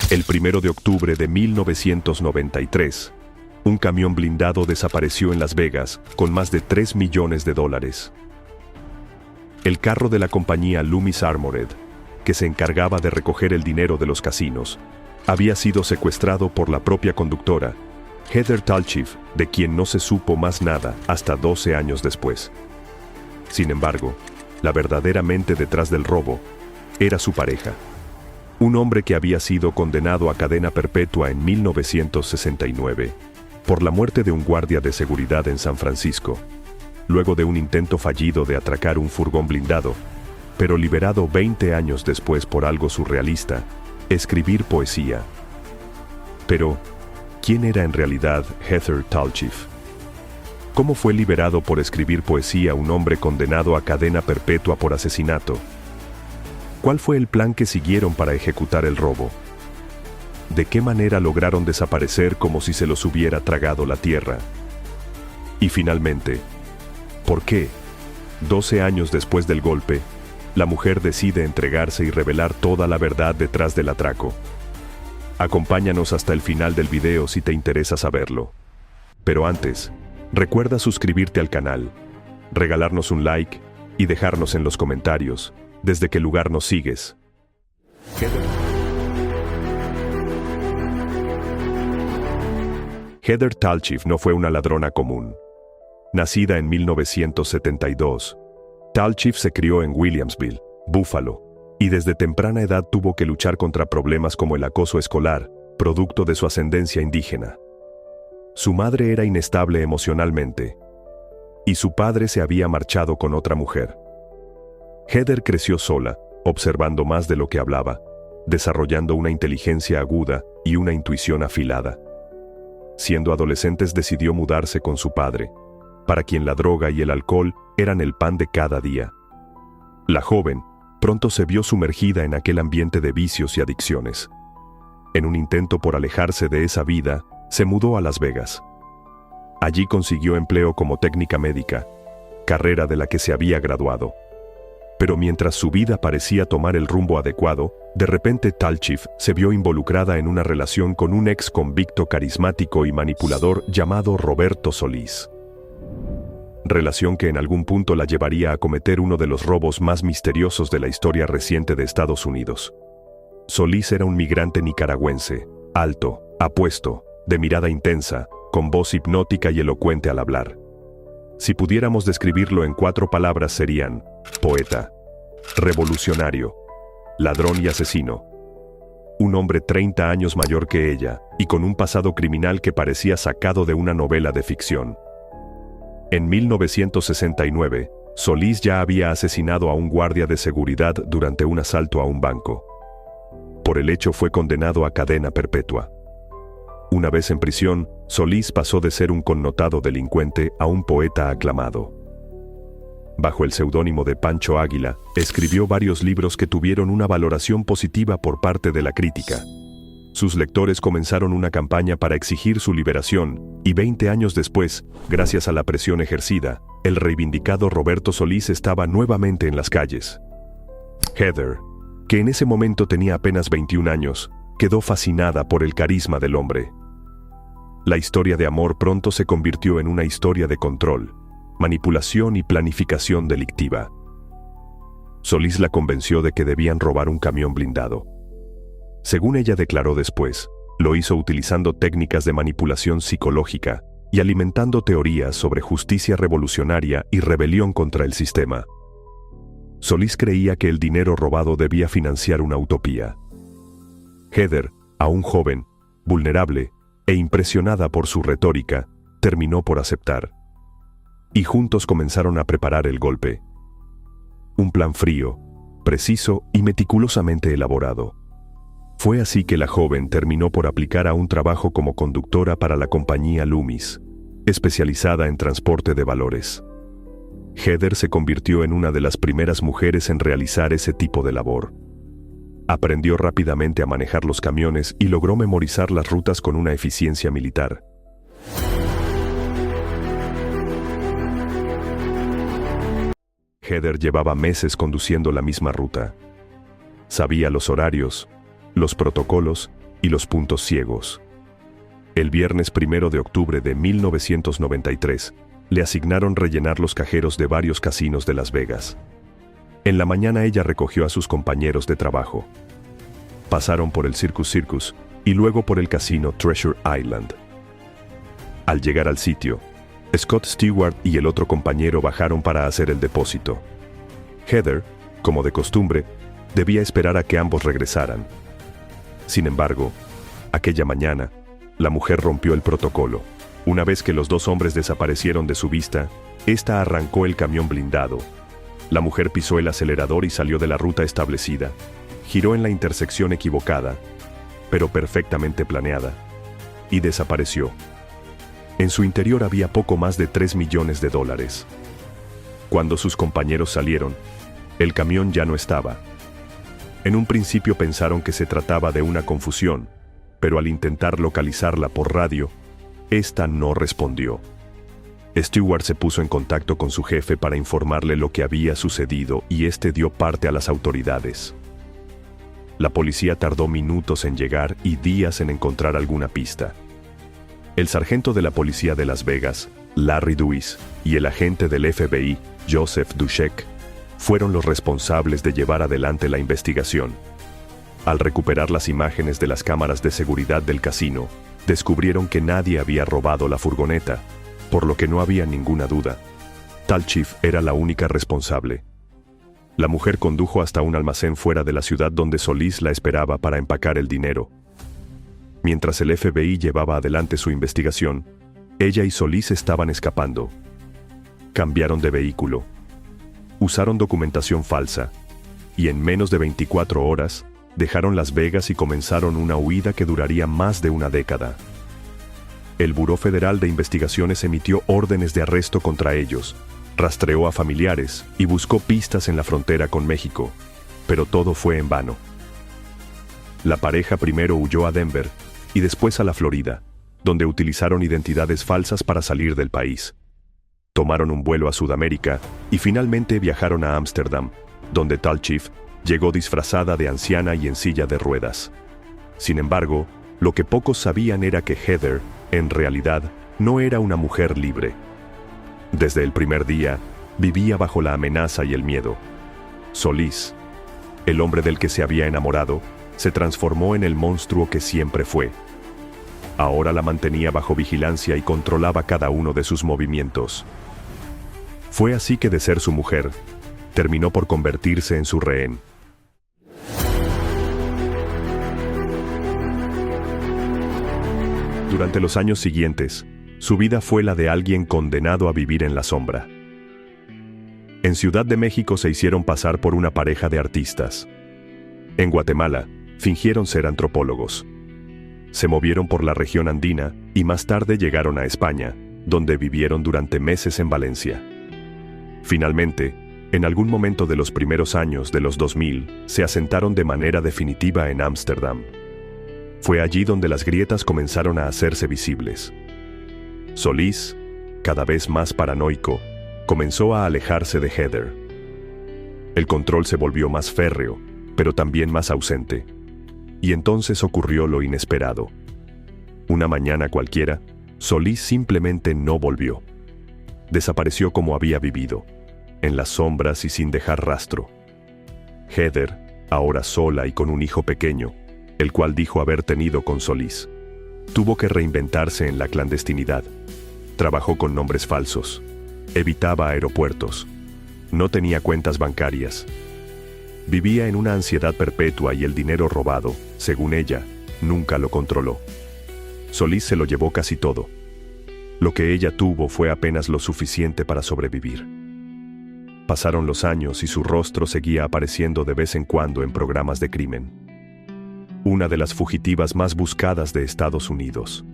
El 1 de octubre de 1993, un camión blindado desapareció en Las Vegas con más de $3 millones. El carro de la compañía Loomis Armored, que se encargaba de recoger el dinero de los casinos, había sido secuestrado por la propia conductora, Heather Talchiff, de quien no se supo más nada hasta 12 años después. Sin embargo, la verdadera mente detrás del robo era su pareja, un hombre que había sido condenado a cadena perpetua en 1969 por la muerte de un guardia de seguridad en San Francisco, luego de un intento fallido de atracar un furgón blindado, pero liberado 20 años después por algo surrealista: escribir poesía. Pero, ¿quién era en realidad Heather Talchiff? ¿Cómo fue liberado por escribir poesía un hombre condenado a cadena perpetua por asesinato? ¿Cuál fue el plan que siguieron para ejecutar el robo? ¿De qué manera lograron desaparecer como si se los hubiera tragado la tierra? Y finalmente, ¿por qué, 12 años después del golpe, la mujer decide entregarse y revelar toda la verdad detrás del atraco? Acompáñanos hasta el final del video si te interesa saberlo. Pero antes, recuerda suscribirte al canal, regalarnos un like y dejarnos en los comentarios desde qué lugar nos sigues. Heather Talchiff no fue una ladrona común. Nacida en 1972, Talchiff se crió en Williamsville, Buffalo, y desde temprana edad tuvo que luchar contra problemas como el acoso escolar, producto de su ascendencia indígena. Su madre era inestable emocionalmente, y su padre se había marchado con otra mujer. Heather creció sola, observando más de lo que hablaba, desarrollando una inteligencia aguda y una intuición afilada. Siendo adolescentes decidió mudarse con su padre, para quien la droga y el alcohol eran el pan de cada día. La joven pronto se vio sumergida en aquel ambiente de vicios y adicciones. En un intento por alejarse de esa vida, se mudó a Las Vegas. Allí consiguió empleo como técnica médica, carrera de la que se había graduado. Pero mientras su vida parecía tomar el rumbo adecuado, de repente Talchiff se vio involucrada en una relación con un ex convicto carismático y manipulador llamado Roberto Solís. Relación que en algún punto la llevaría a cometer uno de los robos más misteriosos de la historia reciente de Estados Unidos. Solís era un migrante nicaragüense, alto, apuesto, de mirada intensa, con voz hipnótica y elocuente al hablar. Si pudiéramos describirlo en 4 palabras serían: poeta, revolucionario, ladrón y asesino. Un hombre 30 años mayor que ella, y con un pasado criminal que parecía sacado de una novela de ficción. En 1969, Solís ya había asesinado a un guardia de seguridad durante un asalto a un banco. Por el hecho fue condenado a cadena perpetua. Una vez en prisión, Solís pasó de ser un connotado delincuente a un poeta aclamado. Bajo el seudónimo de Pancho Águila, escribió varios libros que tuvieron una valoración positiva por parte de la crítica. Sus lectores comenzaron una campaña para exigir su liberación, y 20 años después, gracias a la presión ejercida, el reivindicado Roberto Solís estaba nuevamente en las calles. Heather, que en ese momento tenía apenas 21 años, quedó fascinada por el carisma del hombre. La historia de amor pronto se convirtió en una historia de control, manipulación y planificación delictiva. Solís la convenció de que debían robar un camión blindado. Según ella declaró después, lo hizo utilizando técnicas de manipulación psicológica y alimentando teorías sobre justicia revolucionaria y rebelión contra el sistema. Solís creía que el dinero robado debía financiar una utopía. Heather, aún joven, vulnerable e impresionada por su retórica, terminó por aceptar. Y juntos comenzaron a preparar el golpe. Un plan frío, preciso y meticulosamente elaborado. Fue así que la joven terminó por aplicar a un trabajo como conductora para la compañía Loomis, especializada en transporte de valores. Heather se convirtió en una de las primeras mujeres en realizar ese tipo de labor. Aprendió rápidamente a manejar los camiones y logró memorizar las rutas con una eficiencia militar. Heather llevaba meses conduciendo la misma ruta. Sabía los horarios, los protocolos y los puntos ciegos. El viernes 1 de octubre de 1993, le asignaron rellenar los cajeros de varios casinos de Las Vegas. En la mañana ella recogió a sus compañeros de trabajo. Pasaron por el Circus y luego por el casino Treasure Island. Al llegar al sitio, Scott Stewart y el otro compañero bajaron para hacer el depósito. Heather, como de costumbre, debía esperar a que ambos regresaran. Sin embargo, aquella mañana, la mujer rompió el protocolo. Una vez que los dos hombres desaparecieron de su vista, esta arrancó el camión blindado. La mujer pisó el acelerador y salió de la ruta establecida. Giró en la intersección equivocada, pero perfectamente planeada, y desapareció. En su interior había poco más de $3 millones. Cuando sus compañeros salieron, el camión ya no estaba. En un principio pensaron que se trataba de una confusión, pero al intentar localizarla por radio, esta no respondió. Stewart se puso en contacto con su jefe para informarle lo que había sucedido y este dio parte a las autoridades. La policía tardó minutos en llegar y días en encontrar alguna pista. El sargento de la policía de Las Vegas, Larry Dewis, y el agente del FBI, Joseph Dushek, fueron los responsables de llevar adelante la investigación. Al recuperar las imágenes de las cámaras de seguridad del casino, descubrieron que nadie había robado la furgoneta, por lo que no había ninguna duda. Tallchiff era la única responsable. La mujer condujo hasta un almacén fuera de la ciudad donde Solis la esperaba para empacar el dinero. Mientras el FBI llevaba adelante su investigación, ella y Solis estaban escapando. Cambiaron de vehículo, usaron documentación falsa, y en menos de 24 horas, dejaron Las Vegas y comenzaron una huida que duraría más de una década. El Buró Federal de Investigaciones emitió órdenes de arresto contra ellos, rastreó a familiares y buscó pistas en la frontera con México, pero todo fue en vano. La pareja primero huyó a Denver y después a la Florida, donde utilizaron identidades falsas para salir del país. Tomaron un vuelo a Sudamérica y finalmente viajaron a Ámsterdam, donde Tallchiff llegó disfrazada de anciana y en silla de ruedas. Sin embargo, lo que pocos sabían era que Heather, en realidad, no era una mujer libre. Desde el primer día, vivía bajo la amenaza y el miedo. Solis, el hombre del que se había enamorado, se transformó en el monstruo que siempre fue. Ahora la mantenía bajo vigilancia y controlaba cada uno de sus movimientos. Fue así que de ser su mujer, terminó por convertirse en su rehén. Durante los años siguientes, su vida fue la de alguien condenado a vivir en la sombra. En Ciudad de México se hicieron pasar por una pareja de artistas. En Guatemala, fingieron ser antropólogos. Se movieron por la región andina y más tarde llegaron a España, donde vivieron durante meses en Valencia. Finalmente, en algún momento de los primeros años de los 2000, se asentaron de manera definitiva en Ámsterdam. Fue allí donde las grietas comenzaron a hacerse visibles. Solis, cada vez más paranoico, comenzó a alejarse de Heather. El control se volvió más férreo, pero también más ausente. Y entonces ocurrió lo inesperado. Una mañana cualquiera, Solis simplemente no volvió. Desapareció como había vivido, en las sombras y sin dejar rastro. Heather, ahora sola y con un hijo pequeño, el cual dijo haber tenido con Solis, tuvo que reinventarse en la clandestinidad. Trabajó con nombres falsos, evitaba aeropuertos, no tenía cuentas bancarias. Vivía en una ansiedad perpetua y el dinero robado, según ella, nunca lo controló. Solis se lo llevó casi todo. Lo que ella tuvo fue apenas lo suficiente para sobrevivir. Pasaron los años y su rostro seguía apareciendo de vez en cuando en programas de crimen. Una de las fugitivas más buscadas de Estados Unidos.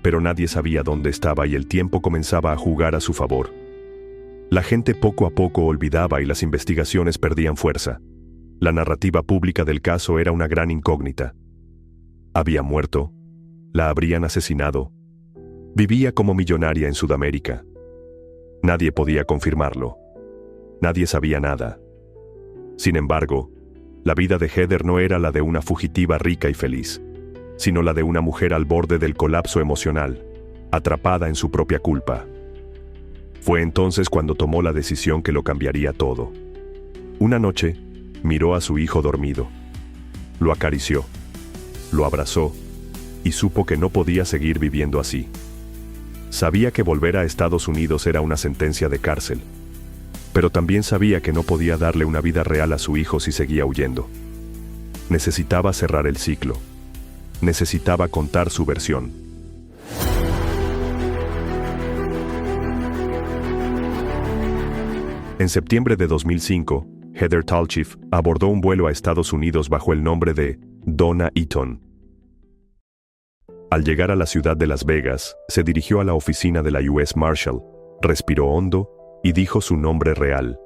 Pero nadie sabía dónde estaba y el tiempo comenzaba a jugar a su favor. La gente poco a poco olvidaba y las investigaciones perdían fuerza. La narrativa pública del caso era una gran incógnita. ¿Había muerto? ¿La habrían asesinado? Vivía como millonaria en Sudamérica. Nadie podía confirmarlo. Nadie sabía nada. Sin embargo, la vida de Heather no era la de una fugitiva rica y feliz. sino la de una mujer al borde del colapso emocional, atrapada en su propia culpa. Fue entonces cuando tomó la decisión que lo cambiaría todo. Una noche, miró a su hijo dormido. Lo acarició, lo abrazó y supo que no podía seguir viviendo así. Sabía que volver a Estados Unidos era una sentencia de cárcel, pero también sabía que no podía darle una vida real a su hijo si seguía huyendo. Necesitaba cerrar el ciclo. Necesitaba contar su versión. En septiembre de 2005, Heather Tallchiff abordó un vuelo a Estados Unidos bajo el nombre de Donna Eaton. Al llegar a la ciudad de Las Vegas, se dirigió a la oficina de la US Marshal, respiró hondo y dijo su nombre real.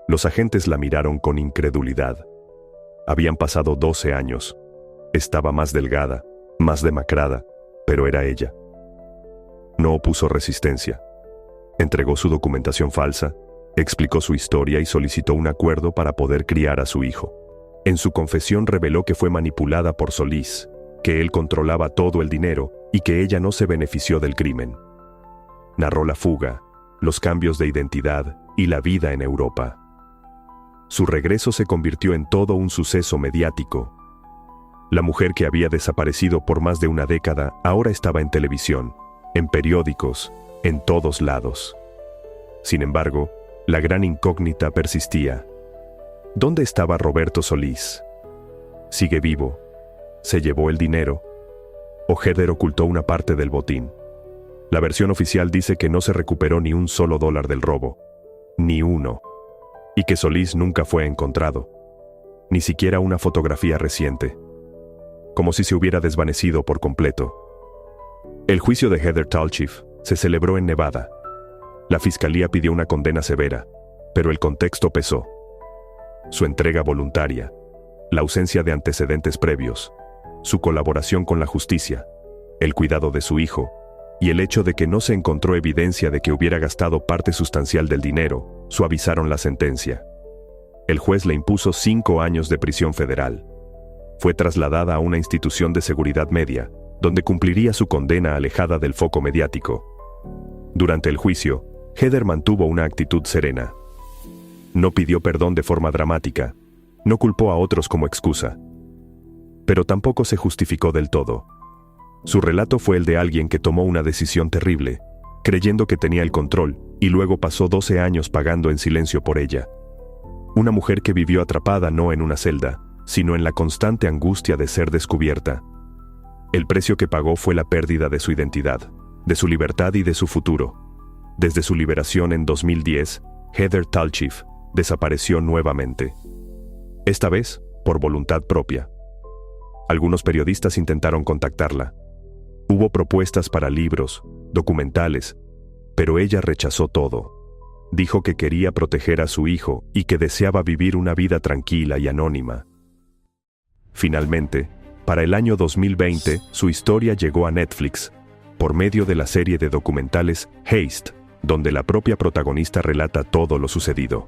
Los agentes la miraron con incredulidad. Habían pasado 12 años. Estaba más delgada, más demacrada, pero era ella. No opuso resistencia. Entregó su documentación falsa, explicó su historia y solicitó un acuerdo para poder criar a su hijo. En su confesión reveló que fue manipulada por Solis, que él controlaba todo el dinero y que ella no se benefició del crimen. Narró la fuga, los cambios de identidad y la vida en Europa. Su regreso se convirtió en todo un suceso mediático. La mujer que había desaparecido por más de una década ahora estaba en televisión, en periódicos, en todos lados. Sin embargo, la gran incógnita persistía. ¿Dónde estaba Roberto Solis? ¿Sigue vivo? ¿Se llevó el dinero? ¿O Heather ocultó una parte del botín? La versión oficial dice que no se recuperó ni un solo dólar del robo. Ni uno. Y que Solis nunca fue encontrado. Ni siquiera una fotografía reciente. Como si se hubiera desvanecido por completo. El juicio de Heather Tallchiff se celebró en Nevada. La fiscalía pidió una condena severa, pero el contexto pesó. Su entrega voluntaria, la ausencia de antecedentes previos, su colaboración con la justicia, el cuidado de su hijo, y el hecho de que no se encontró evidencia de que hubiera gastado parte sustancial del dinero, suavizaron la sentencia. El juez le impuso 5 años de prisión federal. Fue trasladada a una institución de seguridad media, donde cumpliría su condena alejada del foco mediático. Durante el juicio, Heather mantuvo una actitud serena. No pidió perdón de forma dramática, no culpó a otros como excusa. Pero tampoco se justificó del todo. Su relato fue el de alguien que tomó una decisión terrible, creyendo que tenía el control, y luego pasó 12 años pagando en silencio por ella. Una mujer que vivió atrapada no en una celda, sino en la constante angustia de ser descubierta. El precio que pagó fue la pérdida de su identidad, de su libertad y de su futuro. Desde su liberación en 2010, Heather Tallchiff desapareció nuevamente. Esta vez, por voluntad propia. Algunos periodistas intentaron contactarla. Hubo propuestas para libros, documentales, pero ella rechazó todo. Dijo que quería proteger a su hijo y que deseaba vivir una vida tranquila y anónima. Finalmente, para el año 2020, su historia llegó a Netflix, por medio de la serie de documentales Haste, donde la propia protagonista relata todo lo sucedido.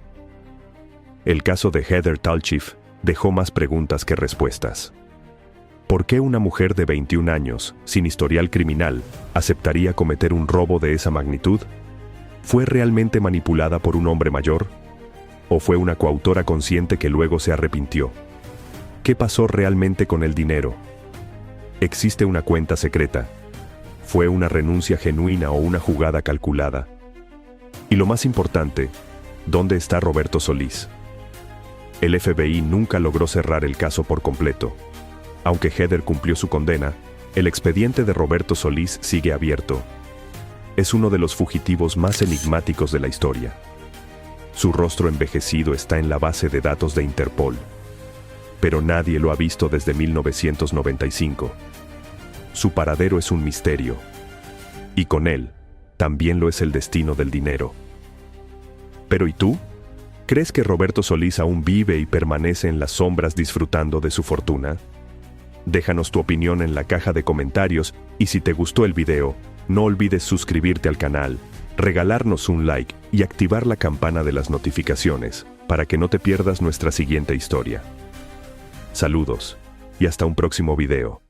El caso de Heather Tallchiff dejó más preguntas que respuestas. ¿Por qué una mujer de 21 años, sin historial criminal, aceptaría cometer un robo de esa magnitud? ¿Fue realmente manipulada por un hombre mayor? ¿O fue una coautora consciente que luego se arrepintió? ¿Qué pasó realmente con el dinero? ¿Existe una cuenta secreta? ¿Fue una renuncia genuina o una jugada calculada? Y lo más importante, ¿dónde está Roberto Solis? El FBI nunca logró cerrar el caso por completo. Aunque Heather cumplió su condena, el expediente de Roberto Solis sigue abierto. Es uno de los fugitivos más enigmáticos de la historia. Su rostro envejecido está en la base de datos de Interpol. Pero nadie lo ha visto desde 1995. Su paradero es un misterio. Y con él, también lo es el destino del dinero. ¿Pero y tú? ¿Crees que Roberto Solis aún vive y permanece en las sombras disfrutando de su fortuna? Déjanos tu opinión en la caja de comentarios y si te gustó el video, no olvides suscribirte al canal, regalarnos un like y activar la campana de las notificaciones para que no te pierdas nuestra siguiente historia. Saludos y hasta un próximo video.